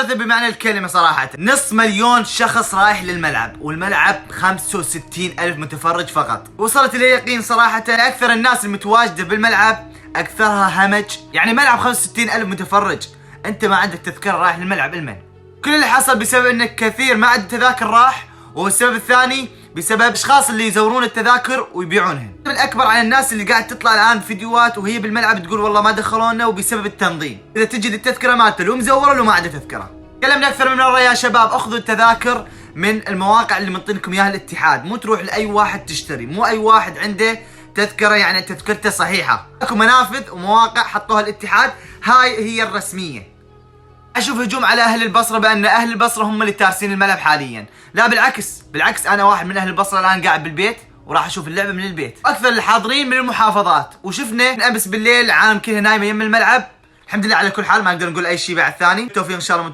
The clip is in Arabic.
كارثة بمعنى الكلمة صراحة. نص مليون شخص رايح للملعب، والملعب 65,000 متفرج فقط. وصلت إلى يقين صراحة أكثر الناس المتواجدة بالملعب أكثرها همج. يعني ملعب 65,000 متفرج، أنت ما عندك تذكرة رايح للملعب المن. كل اللي حصل بسبب أن كثير ما عندهم تذاكر راح، والسبب الثاني بسبب الاشخاص اللي يزورون التذاكر ويبيعونها. الاكبر على الناس اللي قاعد تطلع الان فيديوهات وهي بالملعب تقول والله ما دخلونا وبسبب التنظيم. اذا تجي للتذكره مالته لو مزوره لو ما عنده تذكره. تكلمنا اكثر من مره يا شباب، اخذوا التذاكر من المواقع اللي منطينكم اياها الاتحاد، مو تروح لاي واحد تشتري، مو اي واحد عنده تذكره يعني تذكرته صحيحه. اكو منافذ ومواقع حطوها الاتحاد، هاي هي الرسميه. اشوف هجوم على اهل البصره بان اهل البصره هم اللي تارسين الملعب حاليا، لا بالعكس انا واحد من اهل البصره الان قاعد بالبيت وراح اشوف اللعبه من البيت. اكثر الحاضرين من المحافظات، وشفنا امس بالليل العالم كلها نايمه يم الملعب. الحمد لله على كل حال، ما نقدر نقول اي شيء بعد ثاني. التوفيق ان شاء الله.